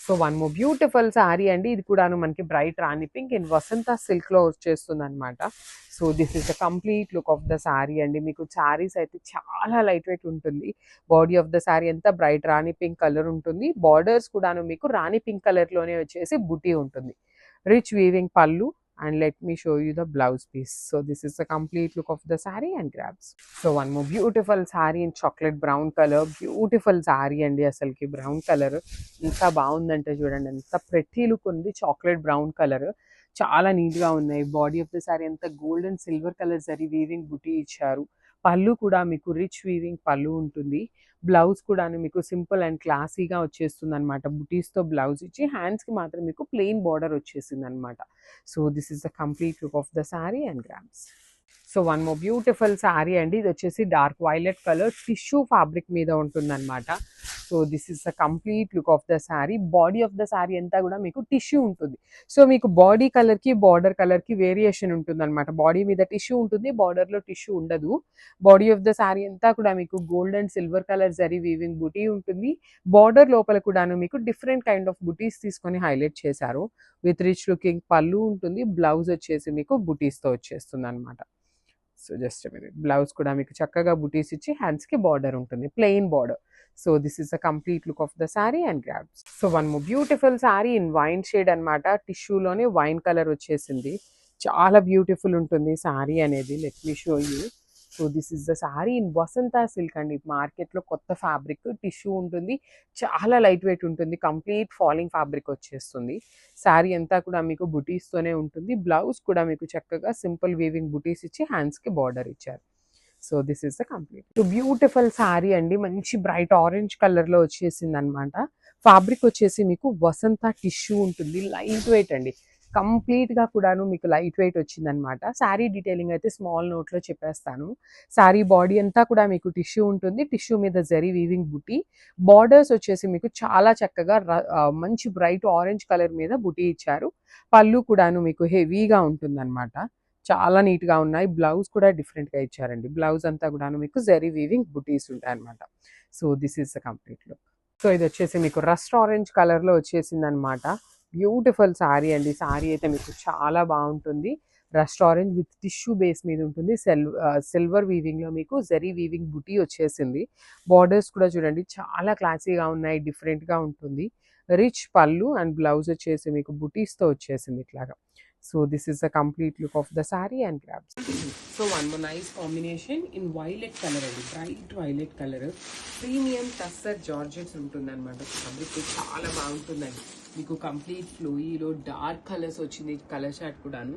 So one more beautiful sari అండి. ఇది కూడాను మనకి బ్రైట్ రాణి పింక్ ఇన్ వసంత సిల్క్లో వచ్చేస్తుంది అనమాట. So this is the complete look of the sari అండి. మీకు శారీస్ అయితే చాలా లైట్ వెయిట్ ఉంటుంది. బాడీ ఆఫ్ ద శారీ అంతా బ్రైట్ రాణి పింక్ కలర్ ఉంటుంది. బార్డర్స్ కూడాను మీకు రాణి పింక్ కలర్లోనే వచ్చేసి బుటీ ఉంటుంది. రిచ్ వీవింగ్ పళ్ళు. And let me show you the blouse piece. So this is the complete look of the saree and grabs. So one more beautiful saree in chocolate brown color. Beautiful saree and asalki brown color. Inta baagundante chudandi, enta pretty look undi. Chocolate brown color చాలా neat గా ఉన్నాయి. Body of the sorry అంతా gold and silver colour zari weaving బుటీ ఇచ్చారు. పళ్ళు కూడా మీకు rich weaving పళ్ళు ఉంటుంది. బ్లౌజ్ కూడా మీకు సింపుల్ అండ్ క్లాసీగా వచ్చేస్తుంది అనమాట. బుటీస్తో బ్లౌజ్ ఇచ్చి హ్యాండ్స్కి మాత్రం మీకు ప్లెయిన్ బార్డర్ వచ్చేసింది అనమాట. So this is the complete look of the sari and grams. So one more beautiful sari అండి. ఇది వచ్చేసి dark violet colour tissue fabric మీద ఉంటుందన్నమాట. So this is the complete look of the sari. Body of the sari అంతా కూడా మీకు టిష్యూ ఉంటుంది. So మీకు బాడీ కలర్కి బార్డర్ కలర్కి వేరియేషన్ ఉంటుందన్నమాట. బాడీ మీద టిష్యూ ఉంటుంది, బార్డర్లో టిష్యూ ఉండదు. బాడీ ఆఫ్ ద శారీ అంతా కూడా మీకు gold and silver colour zari weaving బుటీ ఉంటుంది. బార్డర్ లోపల కూడాను మీకు డిఫరెంట్ కైండ్ ఆఫ్ బుటీస్ తీసుకొని హైలైట్ చేశారు. విత్ రిచ్ లుకింగ్ పళ్ళు ఉంటుంది. బ్లౌజ్ వచ్చేసి మీకు బుటీస్తో వచ్చేస్తుంది అనమాట. So just minute. బ్లౌజ్ కూడా మీకు చక్కగా బుటీస్ ఇచ్చి హ్యాండ్స్కి బార్డర్ ఉంటుంది, plain border. So this is the complete look of the sari and grabs. So one more beautiful sari in wine shade అనమాట. టిష్యూలోనే వైన్ కలర్ వచ్చేసింది. చాలా బ్యూటిఫుల్ ఉంటుంది శారీ అనేది. Let me show you. So this is the sari in Vasantha silk అండి. మార్కెట్లో కొత్త fabric, tissue ఉంటుంది, చాలా లైట్ వెయిట్ ఉంటుంది, కంప్లీట్ ఫాలింగ్ ఫ్యాబ్రిక్ వచ్చేస్తుంది. శారీ అంతా కూడా మీకు బుటీస్తోనే ఉంటుంది. బ్లౌజ్ కూడా మీకు చక్కగా సింపుల్ వీవింగ్ బుటీస్ ఇచ్చి హ్యాండ్స్కి బార్డర్ ఇచ్చారు. So this is the complete. So beautiful sari అండి. మంచి బ్రైట్ ఆరెంజ్ కలర్లో వచ్చేసింది అనమాట. ఫ్యాబ్రిక్ వచ్చేసి మీకు వసంత టిష్యూ ఉంటుంది, లైట్ వెయిట్ అండి. కంప్లీట్గా కూడాను మీకు లైట్ వెయిట్ వచ్చిందనమాట. శారీ డీటెయిలింగ్ అయితే స్మాల్ నోట్లో చెప్పేస్తాను. శారీ బాడీ అంతా కూడా మీకు టిష్యూ ఉంటుంది. టిష్యూ మీద జరీ వీవింగ్ బుటీ. బార్డర్స్ వచ్చేసి మీకు చాలా చక్కగా మంచి బ్రైట్ ఆరెంజ్ కలర్ మీద బుటీ ఇచ్చారు. పళ్ళు కూడాను మీకు హెవీగా ఉంటుందన్నమాట. చాలా నీట్గా ఉన్నాయి. బ్లౌజ్ కూడా డిఫరెంట్గా ఇచ్చారండి. బ్లౌజ్ అంతా కూడాను మీకు జరీ వీవింగ్ బుటీస్ ఉంటాయి అనమాట. So this is the complete look. So ఇది వచ్చేసి మీకు రస్ట్ ఆరెంజ్ కలర్లో వచ్చేసింది అనమాట. బ్యూటిఫుల్ శారీ అండి. శారీ అయితే మీకు చాలా బాగుంటుంది. Rust orange with tissue base మీద ఉంటుంది. సిల్వర్ వీవింగ్లో మీకు జరీ వీవింగ్ బుటీ వచ్చేసింది. బార్డర్స్ కూడా చూడండి చాలా క్లాసీగా ఉన్నాయి, డిఫరెంట్గా ఉంటుంది. రిచ్ పళ్ళు అండ్ బ్లౌజ్ వచ్చేసి మీకు బుటీస్తో వచ్చేసింది ఇట్లాగా. So this is the complete look of the sari and grabs. So one more nice combination in violet colour అండి. Bright violet colour. Premium tussar georgettes ఉంటుంది అనమాట. ఫ్యాబ్రిక్ చాలా బాగుంటుందండి. మీకు కంప్లీట్ ఫ్లోయీలో డార్క్ కలర్స్ వచ్చింది. కలర్ షార్ట్ కూడాను.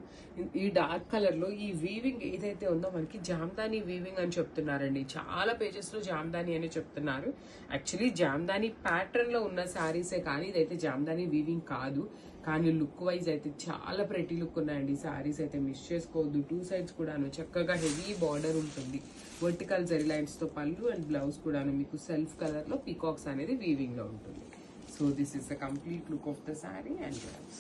ఈ డార్క్ కలర్లో ఈ వీవింగ్ ఏదైతే ఉందో మనకి జామ్దాని వీవింగ్ అని చెప్తున్నారండి. చాలా పేజెస్లో జామ్దాని అని చెప్తున్నారు. యాక్చువల్లీ జామ్దాని ప్యాటర్న్లో ఉన్న శారీసే కానీ ఇదైతే జామ్దాని వీవింగ్ కాదు. కానీ లుక్ వైజ్ అయితే చాలా ప్రెటీ లుక్ ఉన్నాయండి. శారీస్ అయితే మిస్ చేసుకోవద్దు. టూ సైడ్స్ కూడాను చక్కగా హెవీ బార్డర్ ఉంటుంది. వర్టికల్ జరీ లైన్స్తో పళ్ళు అండ్ బ్లౌజ్ కూడాను మీకు సెల్ఫ్ కలర్లో పీకాక్స్ అనేది వీవింగ్లో ఉంటుంది. So this is the complete look of the saree and blouse.